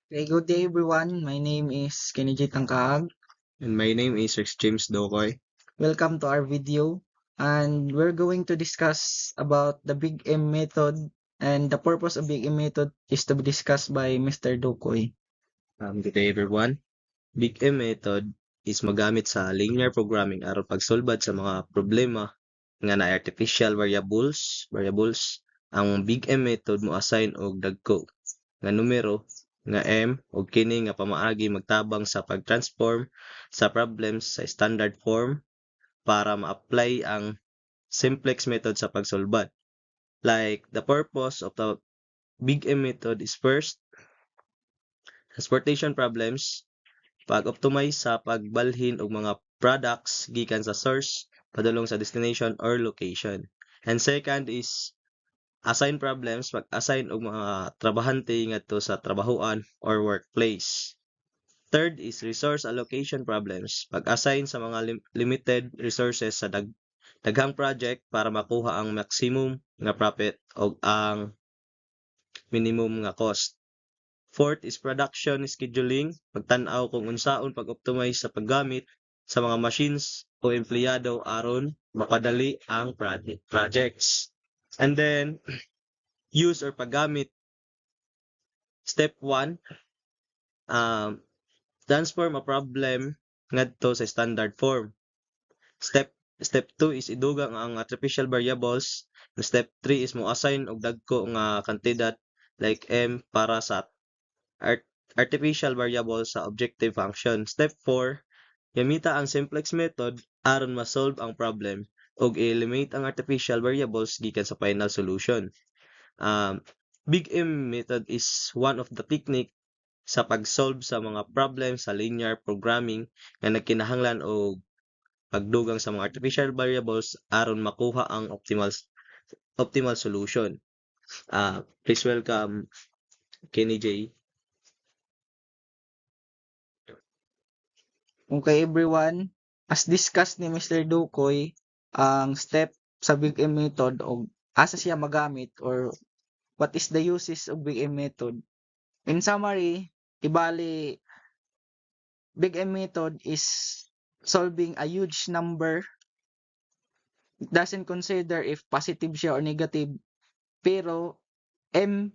Okay, good day everyone. My name is Kenny J. Tangkaag. And my name is Rex James Dokoy. Welcome to our video. And we're going to discuss about the Big M method. And the purpose of Big M method is to be discussed by Mr. Dokoy. Good day everyone. Big M method is magamit sa linear programming aron pagsulbad sa mga problema nga na artificial variables. Ang Big M method mo assign og dagko nga numero nga M ug kini nga pamaagi magtabang sa pagtransform sa problems sa standard form para ma-apply ang simplex method sa pagsulbad. Like the purpose of the Big M method is first, transportation problems, pag-optimize sa pagbalhin og mga products gikan sa source padulong sa destination or location. And second is assign problems, pag-assign og mga trabahante ngadto sa trabahoan or workplace. Third is resource allocation problems, pag-assign sa mga limited resources sa daghang project para makuha ang maximum nga profit o ang minimum nga cost. Fourth is production scheduling, pagtan-aw kung unsaon pag-optimize sa paggamit sa mga machines o empleyado aron mapadali ang projects. And then, use or paggamit. Step 1, transform a problem ngadto sa standard form. Step 2 is idugang ang artificial variables. Step 3 is mo assign og dagko nga kantidad like M para sa artificial variable sa objective function. Step 4, gamita ang simplex method aron ma-solve ang problem ug i-eliminate ang artificial variables gikan sa final solution. Big M method is one of the technique sa pag-solve sa mga problem sa linear programming nga nagkinahanglan og pagdugang sa mga artificial variables aron makuha ang optimal solution. Please welcome Kenny J. Okay everyone, as discussed ni Mr. Dokoy, ang step sa Big M method o asa siya magamit or what is the uses of Big M method. In summary, ibali Big M method is solving a huge number. It doesn't consider if positive siya or negative. Pero M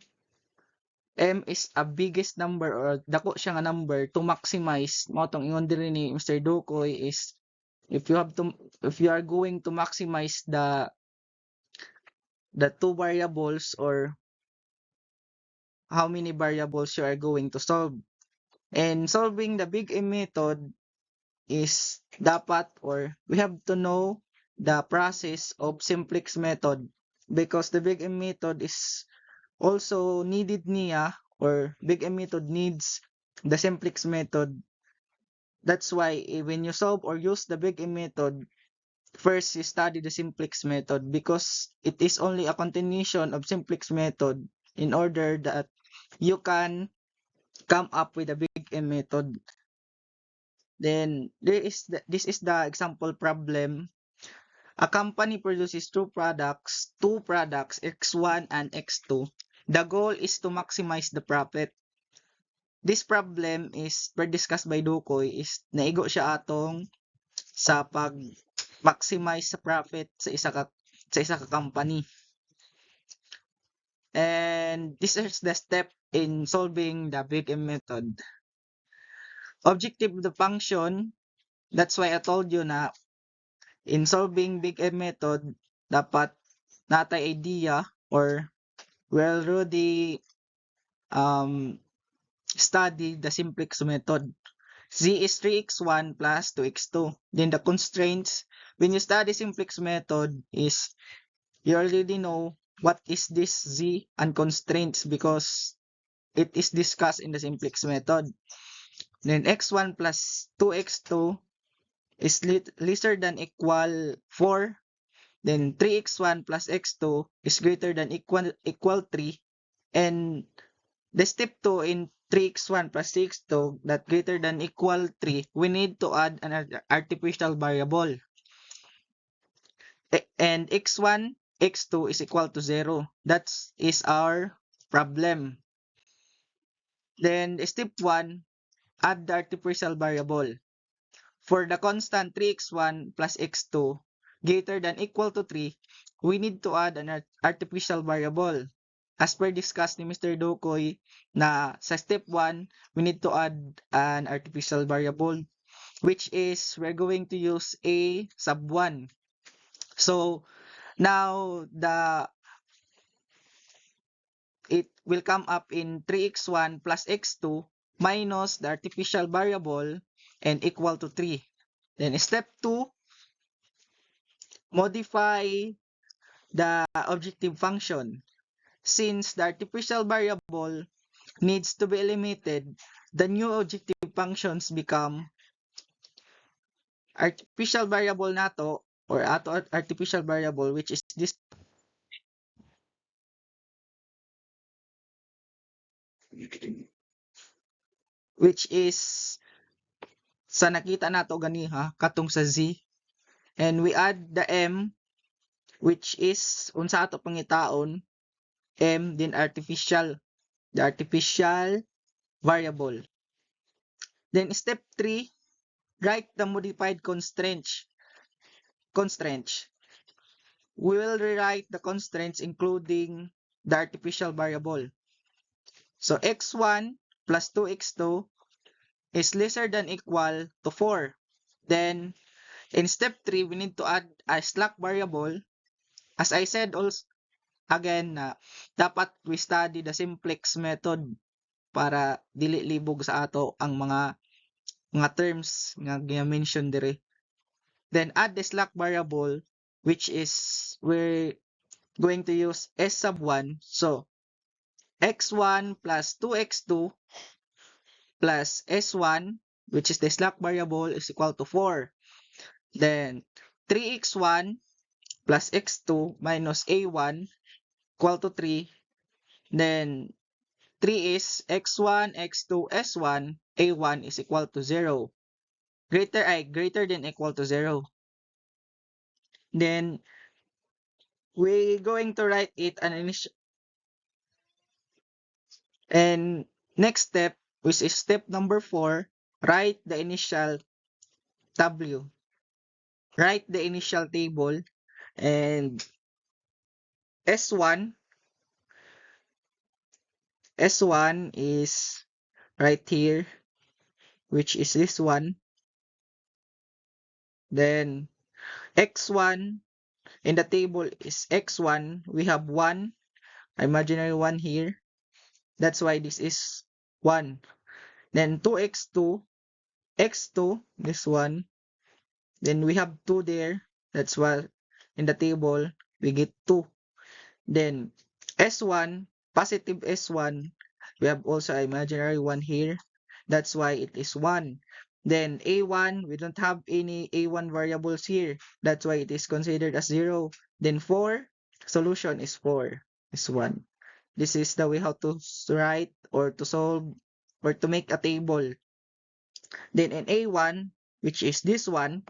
is a biggest number or dako siya nga number to maximize mo tong ingon diri ni Mr. Dokoy is if you are going to maximize the two variables or how many variables you are going to solve. And solving the Big M method is dapat or we have to know the process of simplex method because the Big M method is also needed niya or Big M method needs the simplex method. That's why when you solve or use the Big M method, first you study the simplex method because it is only a continuation of simplex method in order that you can come up with a Big M method. Then this is the example problem. A company produces two products, X1 and X2. The goal is to maximize the profit. This problem is per discussed by Dukoy is naigo siya atong sa pag maximize sa profit sa isa ka company. And this is the step in solving the Big M method. Objective of the function, that's why I told you na in solving Big M method, dapat natay idea or we already study the simplex method. Z is 3x1 plus 2x2. Then the constraints, when you study simplex method is you already know what is this Z and constraints because it is discussed in the simplex method. Then x1 plus 2x2 is lesser than equal 4. Then 3x1 plus x2 is greater than equal 3. And the step 2 in 3x1 plus 6x2 that greater than equal 3, we need to add an artificial variable. And x1, x2 is equal to 0. That is our problem. Then step 1, add the artificial variable. For the constant 3x1 plus x2 greater than equal to 3, we need to add an artificial variable. As per discussed ni Mr. Dokoy na sa step 1, we need to add an artificial variable, which is we're going to use a sub 1. So now it will come up in 3x1 plus x2 minus the artificial variable and equal to 3. Then step 2, modify the objective function. Since the artificial variable needs to be eliminated, the new objective functions become artificial variable nato or ato artificial variable, which is this, which is sa nakita nato ganiha katong sa z, and we add the m, which is unsa ato pangitaon m then the artificial variable. Then step 3, write the modified constraints. We will rewrite the constraints including the artificial variable. So x1 plus 2x2 is lesser than equal to 4. Then in step 3, we need to add a slack variable. As I said also again na dapat we study the simplex method para dili libog sa ato ang mga terms nga gi-mention dire. Then add the slack variable, which is we're going to use s sub 1. So x1 plus 2x2 plus s1, which is the slack variable, is equal to 4. Then 3x1 plus x2 minus a1 equal to 3. Then 3 is x1, x2, s1, a1 is equal to 0. Greater than equal to 0. Then we're going to write it an initial, and next step, which is step number 4, write the initial w. Write the initial table, and S1 is right here, which is this one. Then x1 in the table is x1. We have 1, imaginary 1 here. That's why this is 1. Then 2x2, x2, this one. Then we have 2 there. That's why in the table we get 2. Then S1, positive S1, we have also imaginary 1 here. That's why it is 1. Then A1, we don't have any A1 variables here. That's why it is considered as 0. Then 4, solution is 4, is 1. This is the way how to write or to solve or to make a table. Then in A1, which is this one,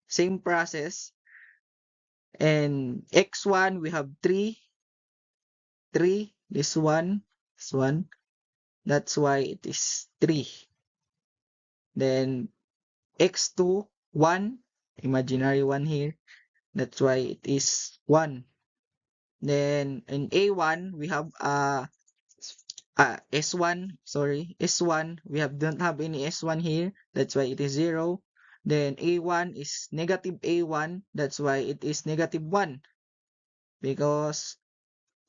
same process. And X1, we have 3, this one, that's why it is 3. Then x2, 1, imaginary 1 here, that's why it is 1. Then in a1 we have s1, we don't have any s1 here, that's why it is 0. Then a1 is negative a1, that's why it is negative 1, because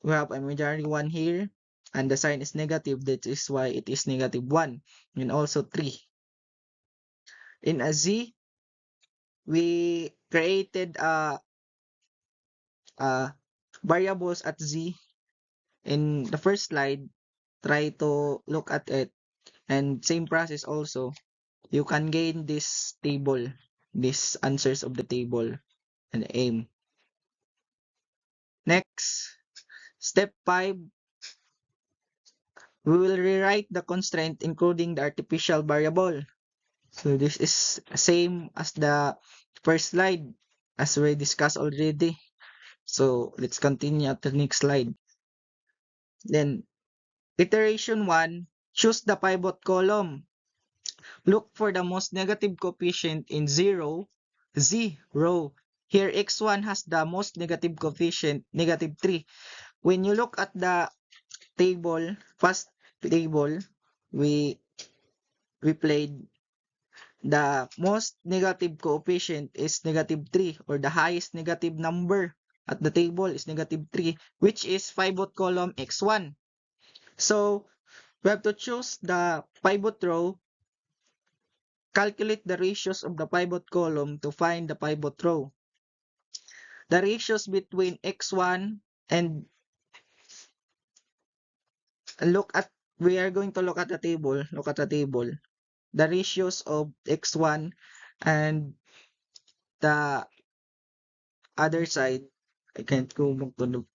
we have imaginary 1 here and the sign is negative, that is why it is negative 1. And also 3. In a z, we created variables at z. In the first slide, try to look at it, and same process also, you can gain this table, these answers of the table and aim. Next, step 5, we will rewrite the constraint including the artificial variable. So this is same as the first slide as we discussed already. So let's continue at the next slide. Then iteration 1, choose the pivot column. Look for the most negative coefficient in 0. Here, x1 has the most negative coefficient, -3. When you look at the table, first table, we played the most negative coefficient is -3, or the highest negative number at the table is -3, which is pivot column x1. So we have to choose the pivot row, calculate the ratios of the pivot column to find the pivot row. The ratios between x1 and we are going to look at the table. The ratios of x1 and the other side. I can't go magtunog.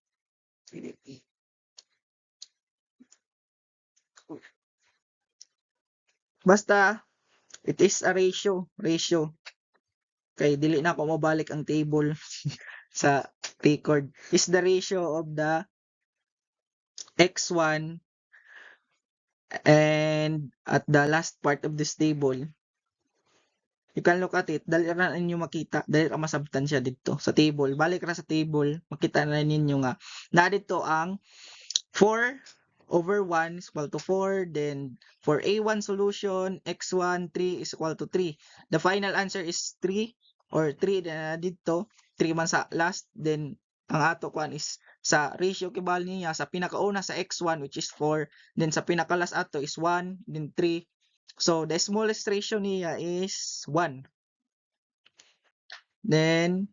Basta, it is a ratio. Kay dili na ako mabalik ang table sa record. Is the ratio of the x1 and at the last part of this table. You can look at it. Dali ra ninyo makita. Dali ra masabtan siya dito sa table. Balik ra sa table. Makita na ninyo nga. Na dito ang 4/1 is equal to 4. Then, for A1 solution, x1, 3 is equal to 3. The final answer is 3 or 3 na dito. 3 man sa last. Then, ang ato kuan is sa ratio kibal niya sa pinakauna sa x1 which is 4. Then, sa pinakalas ato is 1. Then, 3. So, the smallest ratio niya is 1. Then,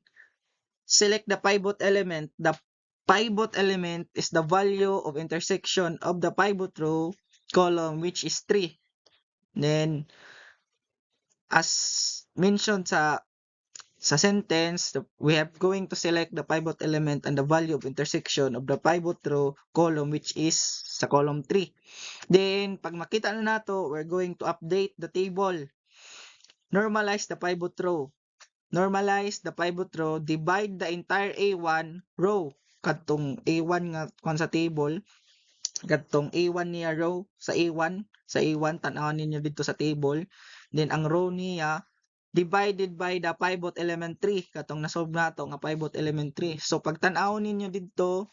select the pivot element. The pivot element is the value of intersection of the pivot row column, which is 3. Then, as mentioned sa sentence, we have going to select the pivot element and the value of intersection of the pivot row column, which is sa column 3. Then, pag makita na nato, we're going to update the table. Normalize the pivot row. Divide the entire A1 row. Katong A1 nga kung sa table, katong A1 niya row sa A1, tan-awon ninyo dito sa table. Then ang row niya divided by the pivot element 3, katong nasolve nato nga pivot element 3. So pag tan-awon ninyo dito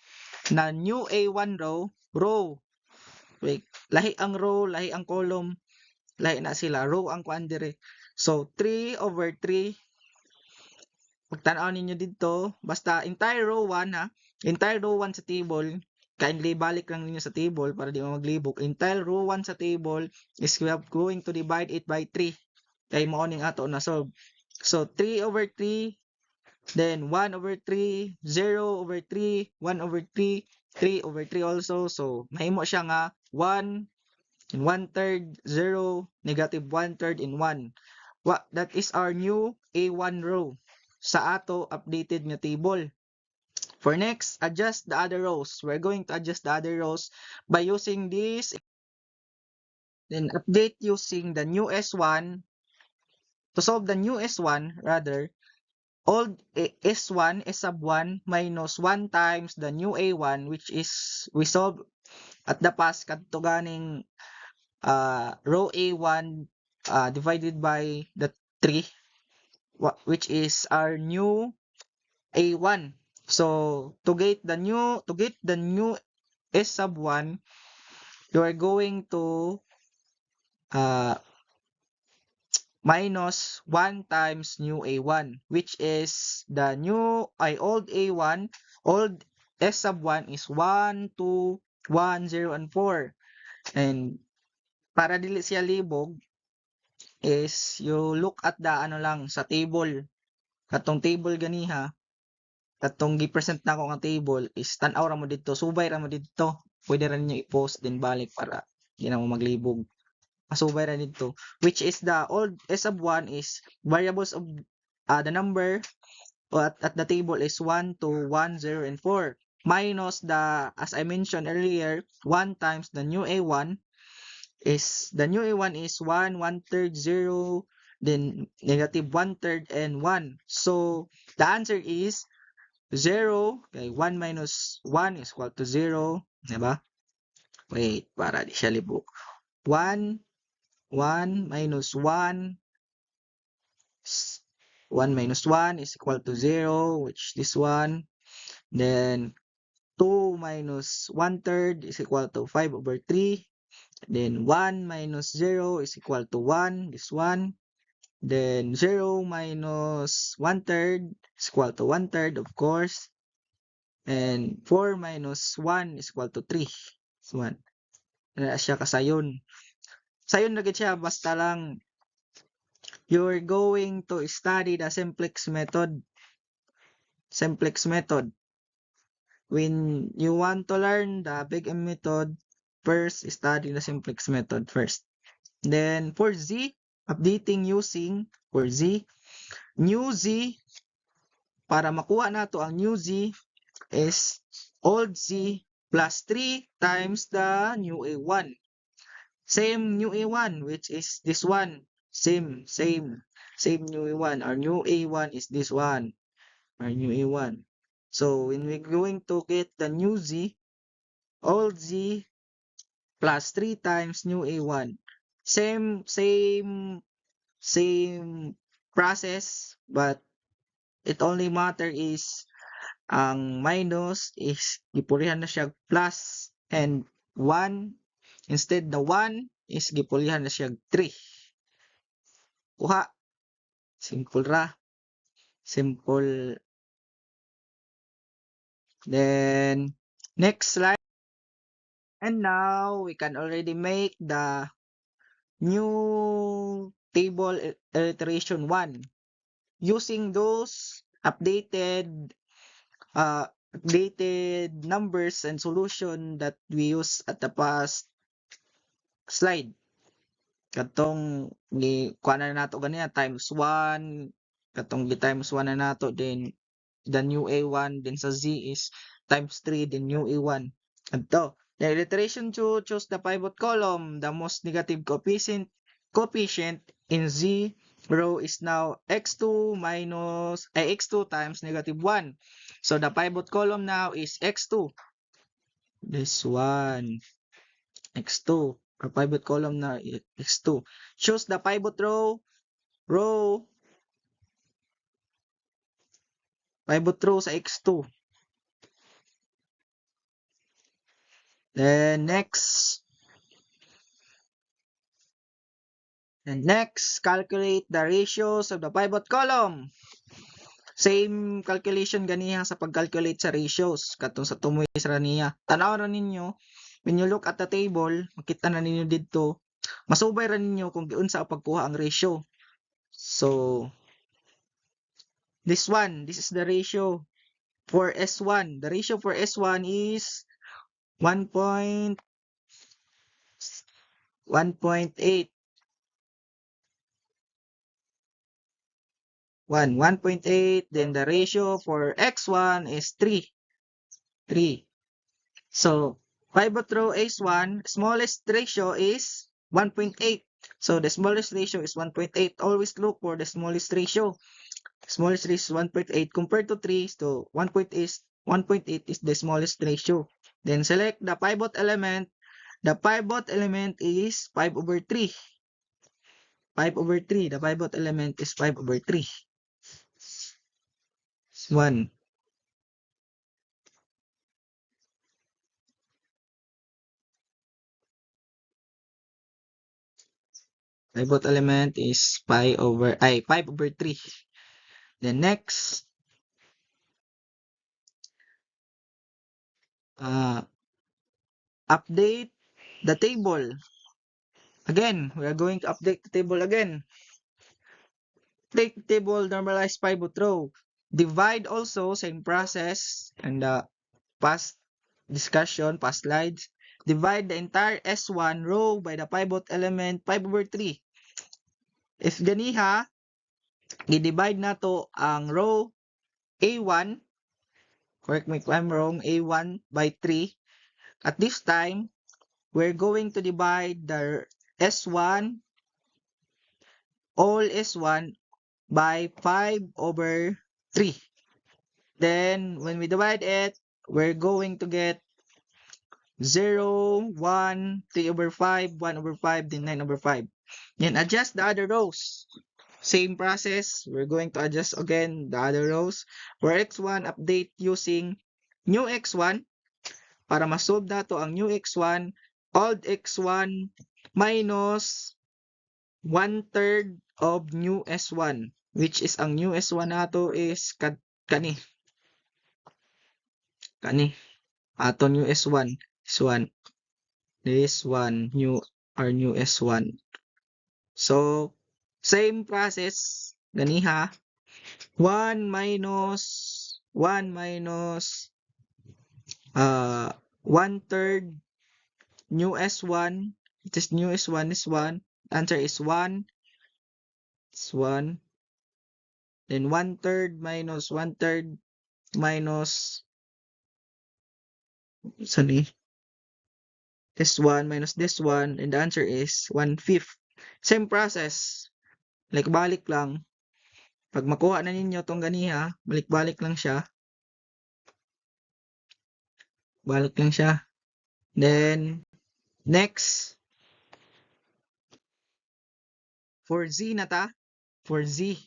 na new A1 row, wait, lahi ang row, lahi ang column, lahi na sila, row ang kuan dire. So 3/3, pag tan-aw ninyo dito, basta entire row 1 ha, entire row 1 sa table, kindly balik lang ninyo sa table para di mo maglibog. Entire row 1 sa table is we are going to divide it by 3. Kay mao ning ato na solve. So 3/3, then 1/3, 0/3, 1/3, 3/3 also. So mahimo siya nga 1 and 1/3, 0, -1/3 and 1. That is our new A1 row sa ato updated nga table. For next, adjust the other rows. We're going to adjust the other rows by using this. Then update using the new S1. To solve the new S1, rather, old S1 is sub 1 minus 1 times the new A1, which is we solve at the past kadto ganing row A1 divided by the 3, which is our new A1. So to get the new S sub 1, you are going to minus 1 times new A1, which is the old A1, old S sub 1 is 1, 2, 1, 0, and 4. And para dili siya libog, is you look at the sa table. Katong table ganiha, katong gi-present na ako nga table is tan-aw ra mo dito, subay ra mo dito. Pwede ra ninyo i-post din balik para di na mo maglibog. Masubay ra dito, which is the old S sub 1 is variables of the number at the table is 1, 2, 1, 0, and 4 minus the, as I mentioned earlier, 1 times the new A1 is 1, 1/3, 0, then -1/3 and 1. So the answer is 0. Okay, 1 minus 1 is equal to 0, diba? Wait, para di siya libog. 1, 1 minus 1, 1 minus 1 is equal to 0, which this one. Then 2 minus 1/3 is equal to 5/3. Then 1 minus 0 is equal to 1, this one. Then 0 minus 1/3 is equal to 1/3, of course. And 4 minus 1 is equal to 3. This one. Siya kasayon. Sayon na gid siya, basta lang you're going to study the simplex method. Simplex method. When you want to learn the big M method, first study the simplex method first. Then for Z, updating using for Z, new Z, para makuha nato ang new Z is old Z plus 3 times the new A1. Same new A1, which is this one. Same new A1. Our new A1 is this one. Our new A1. So when we're going to get the new Z, old Z plus 3 times new A1. Same process, but it only matter is ang minus is gipulihan na siya plus, and 1 instead the 1 is gipulihan na siya 3. Kuha. Simple ra. Simple. Then next slide. And now we can already make the new table iteration 1 using those updated numbers and solution that we use at the past slide. Katong kuha na nato ganiya times 1, katong times 1 na nato, then the new A1, then sa Z is times 3, then new A1. Adto. The iteration 2, choose the pivot column. The most negative coefficient in Z row is now x2 times negative 1. So the pivot column now is x2. This one. x2. Our pivot column now is x2. Choose the pivot row. Pivot row sa x2. Then next, calculate the ratios of the pivot column. Same calculation ganiya sa pag-calculate sa ratios katong sa tumoy sa niya. Tanaw ra ninyo, when you look at the table, makita na ninyo didto, masubay ra ninyo kung giunsa ang pagkuha ang ratio. So this is the ratio for S1. The ratio for S1 is 1.8. 1.8, then the ratio for x1 is 3. So pivot row S1, smallest ratio is 1.8. So the smallest ratio is 1.8. Always look for the smallest ratio. Smallest ratio is 1.8 compared to 3, so 1.8 is the smallest ratio. Then select the pivot element. The pivot element is 5/3. 5/3. The pivot element is 5/3. 1. Pivot element is 5/3. The next, update the table. Again, we are going to update the table again. Update the table, normalize pivot row. Divide also, same process, and past discussion, past slides. Divide the entire S1 row by the pivot element 5/3. If ganiha, i-divide na to ang row A1, correct me if I'm wrong, A1 by 3. At this time, we're going to divide the S1, all S1 by 5/3. Then, when we divide it, we're going to get 0, 1, 3 over 5, 1 over 5, then 9 over 5. Then adjust the other rows. Same process. We're going to adjust again the other rows. For x1, update using new x1. Para ma-solve nato ang new x1, old x1 minus 1/3 of new s1. Which is ang new s1 nato is kani. Ato new s1. This one, new s1. So, same process. Ganiha. 1 minus 1/3 new s1. This new s1 is 1. Answer is 1. It's 1. Then 1/3 minus 1/3 minus sorry. This one minus this one, and the answer is 1/5. Same process. Like balik lang. Pag makuha na ninyo tong ganiha, balik-balik lang siya. Balik lang siya. Then, next, for Z na ta. For Z,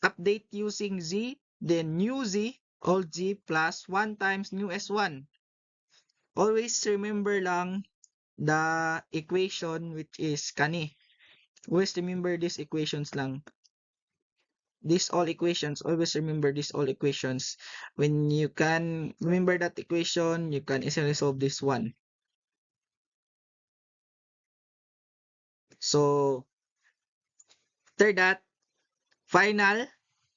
update using Z, then new Z, old Z plus 1 times new S1. Always remember lang the equation which is kani. Always remember these equations lang. Always remember these all equations. When you can remember that equation, you can easily solve this one. So, after that,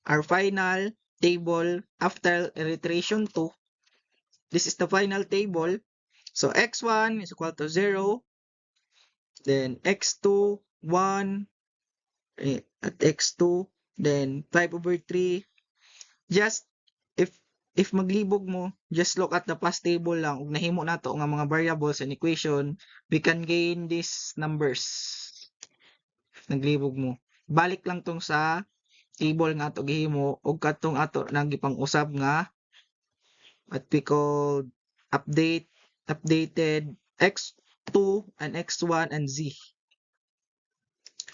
our final table after iteration 2. This is the final table. So, x1 is equal to 0. Then, x2, 1. At x2, then 5 over 3. Just, if maglibog mo, just look at the past table lang. Ug nahimo nato nga mga variables and equation, we can gain these numbers. Naglibog mo. Balik lang tong sa table nga ato gihimo ug katong ato nagipang-usab nga what we call updated x2 and x1 and z.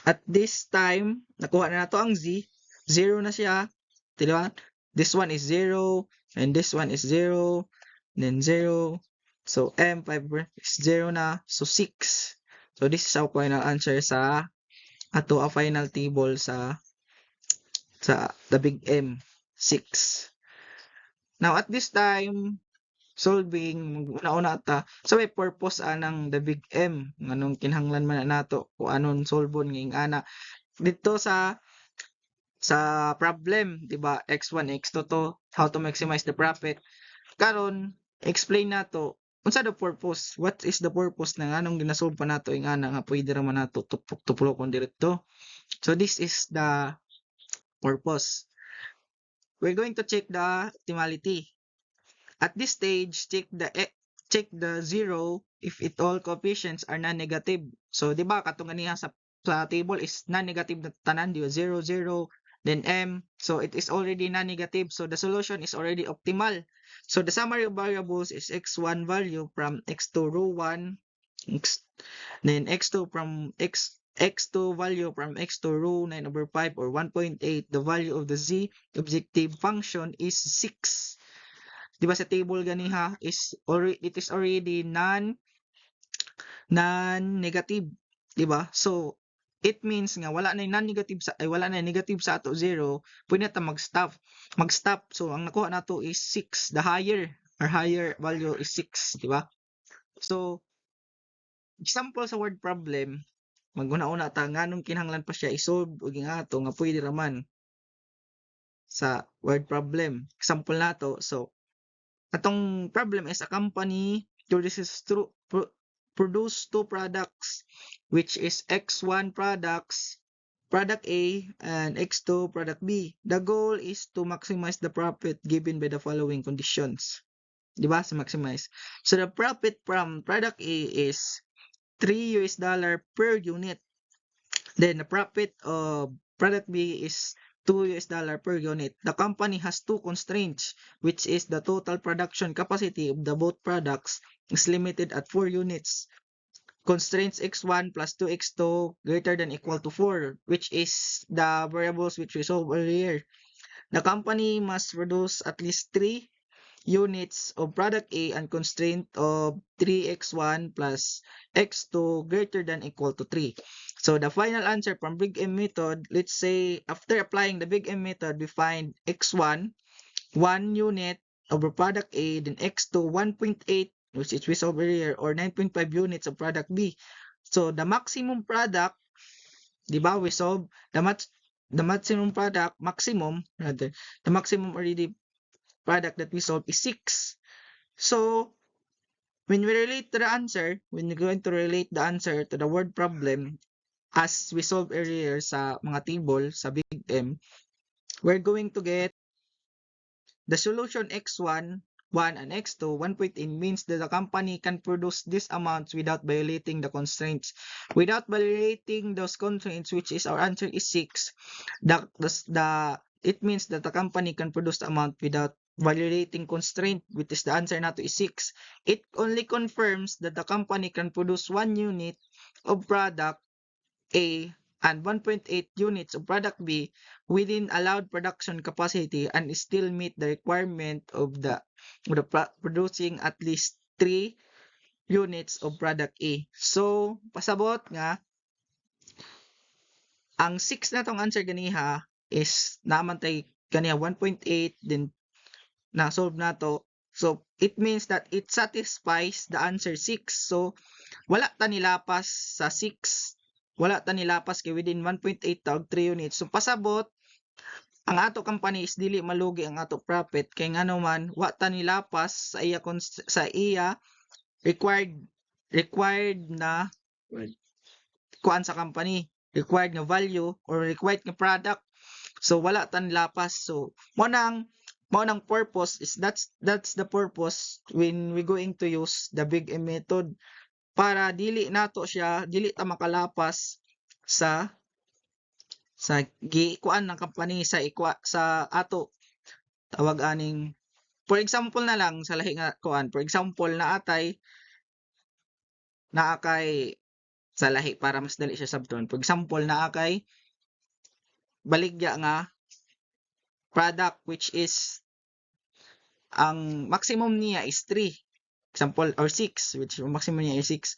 At this time, nakuha na nato ang z. 0 na siya. Diba? This one is 0 and this one is 0, then 0. So m5 is 0 na. So 6. So this is our final answer sa ato a final table sa the big M, 6. Now at this time, solving una-una ta sa may purpose anang the big M nganong kinahanglan man nato kung anon solvon nging ana dito sa problem, di ba? X1, X2 to, how to maximize the profit. Karon, explain nato unsa the purpose? What is the purpose ng anong ginasolve pa nato ing ana nga pwede ra man nato tupulokon diretso? So this is the purpose. We're going to check the optimality. At this stage, check the 0 if it all coefficients are non-negative. So, di ba, katong ganiha sa table is non-negative na tanan, di ba? 0, 0, then m. So, it is already non-negative. So, the solution is already optimal. So, the summary of variables is x1 value from x2 row 1, then x2 from x2 value from x2 row 9 over 5 or 1.8. The value of the z objective function is 6. Diba sa table ganiha is it is already non-negative, diba? So it means nga wala na negative sa ato 0, pwede na ta mag-stop. So ang nakuha nato is 6. The higher value is 6, diba? So example sa word problem, maguna-una ta nganong kinahanglan pa siya i-solve ug ato nga pwede ra man sa word problem. Example nato, so atong problem is a company produce two products, which is X1 product A, and X2 product B. The goal is to maximize the profit given by the following conditions. Diba? So maximize. So the profit from product A is $3 per unit. Then the profit of product B is $2 per unit. The company has two constraints, which is the total production capacity of the both products is limited at 4 units. Constraints x1 plus 2x2 greater than equal to 4, which is the variables which we solved earlier. The company must produce at least 3 units of product A and constraint of 3x1 plus x2 greater than equal to 3. So the final answer from Big M method, let's say after applying the Big M method, we find x1, 1 unit of product A, then x2, 1.8, which is we saw earlier, or 9.5 units of product B. So the maximum product, di ba, we solve the maximum product, the maximum already product that we solve is 6. So, when we relate to the answer, when we're going to relate the answer to the word problem, as we solved earlier sa mga table, sa Big M, we're going to get the solution x1, 1, and x2, 1.8 means that the company can produce these amounts without violating the constraints. Without violating those constraints, which is our answer is 6, it means that the company can produce the amount without violating constraint, which is the answer nato is 6. It only confirms that the company can produce 1 unit of product A and 1.8 units of product B within allowed production capacity and still meet the requirement of the producing at least 3 units of product A. So, pasabot nga, ang 6 na tong answer ganiha is naman tay kaniya 1.8 then na-solve nato. So, it means that it satisfies the answer 6. So, wala ta nilapas sa 6. Wala ta nilapas kay within 1.8 ta og 3 units. So, pasabot, ang ato company is dili malugi ang ato profit kay ngano man wa ta nilapas sa iya required na kuan sa company, required nga value or required nga product. So wala ta nilapas. So mo nang purpose is that's the purpose when we going to use the Big M method para dili ta makalapas sa gikuan ng company sa ato tawag aning, for example na lang sa lahi nga kuan, for example naa kay sa lahi para mas dali siya sabton, for example naa kay baligya nga product which is ang maximum niya is 3, example, or 6, which maximum niya is 6.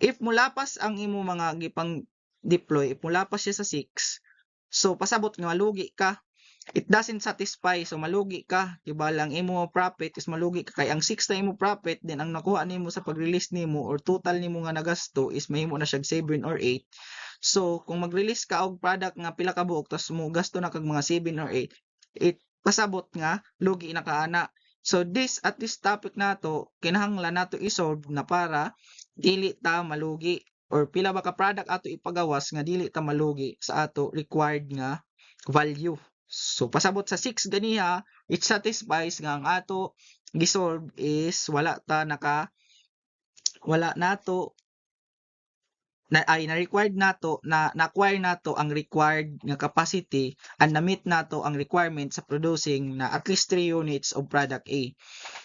If mulapas ang imo mga gipang deploy, if mulapas siya sa 6, so pasabot nga malugi ka. It doesn't satisfy, so malugi ka. Diba lang imo profit is malugi ka kay ang 6 na imo profit then ang nakuha nimo sa pag-release nimo or total nimo nga nagasto is mahimo na siya 7 or 8. So kung mag-release ka og product nga pila ka buok tas mo gasto na kag mga 7 or 8, it pasabot nga lugi na kaana. So at this topic nato kinahanglan nato i-solve na para dili ta malugi or pila ba ka product ato ipagawas nga dili ta malugi sa ato required nga value. So pasabot sa 6 ganiha, it satisfies nga ang ato gisolve is wala nato na-required nato na-acquire nato ang required nga capacity and na-meet nato ang requirement sa producing na at least 3 units of product A.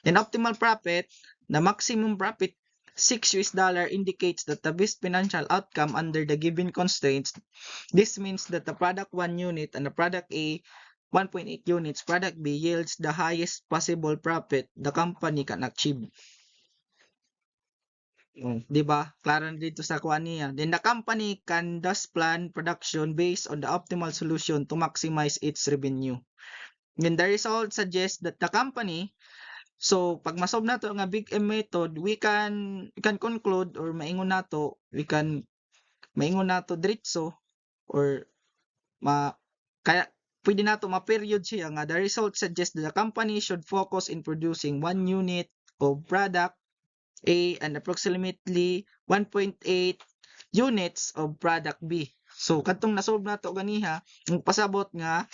Then optimal profit, the maximum profit $6 indicates that the best financial outcome under the given constraints. This means that the product 1 unit and the product A 1.8 units product B yields the highest possible profit the company can achieve. Di ba? Klaro na dito sa kuha niya. Then the company can thus plan production based on the optimal solution to maximize its revenue. Then the result suggests that the company, so pag masolve nato nga Big M method, we can conclude or maingon nato diretso or kaya pwede nato ma-period siya nga the result suggests that the company should focus in producing 1 unit of product A and approximately 1.8 units of product B. So kadtong nasolve nato ganiha, pasabot nga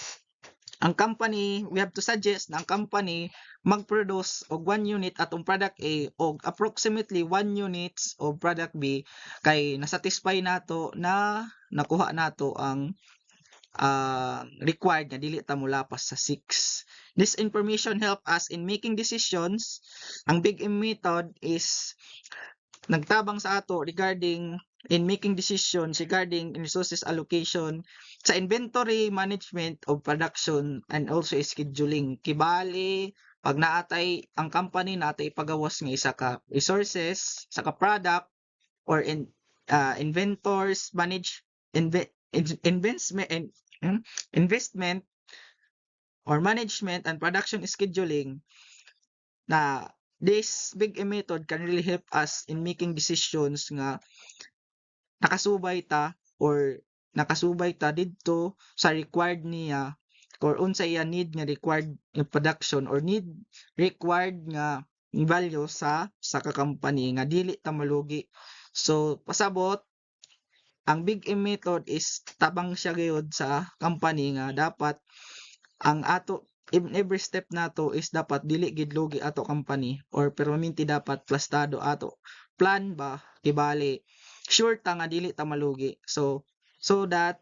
ang company, we have to suggest na ang company mag-produce og 1 unit atong product A og approximately 1 units of product B kay nasatisfy nato na nakuha nato ang required nga dili ta molapas sa 6. This information help us in making decisions. Ang Big M method is nagtabang sa ato regarding in making decisions regarding resources allocation sa inventory management of production and also scheduling. Kibali, pag naatay ang company natay pagawas nga isa ka resources, isa ka product or inventors investment or management and production scheduling, na this big M method can really help us in making decisions nga nakasubay ta didto sa required niya or unsa iya need nga required nga production or need required nga value sa ka-company nga dili ta malugi. So pasabot ang Big M method is tabang siya gayud sa company nga dapat ang ato in every step nato is dapat dili gid lugi ato company or permanente dapat plastado ato plan ba kibali sure ta nga dili ta malugi, so that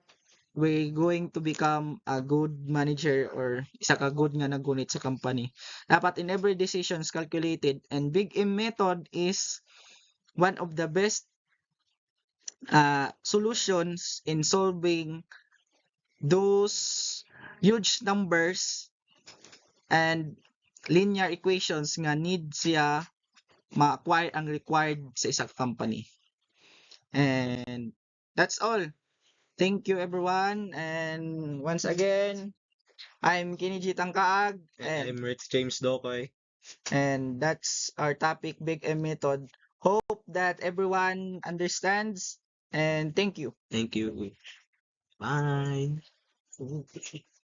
we going to become a good manager or isa ka good nga nagunit sa company. Dapat in every decisions calculated, and Big M method is one of the best solutions in solving those huge numbers and linear equations nga need siya ma-acquire ang required sa isang company. And that's all. Thank you everyone, and once again I'm Kiniji Tangkaag, I'm Rex James Dokoy. and that's our topic, Big M method. Hope that everyone understands, and thank you. Thank you. Bye.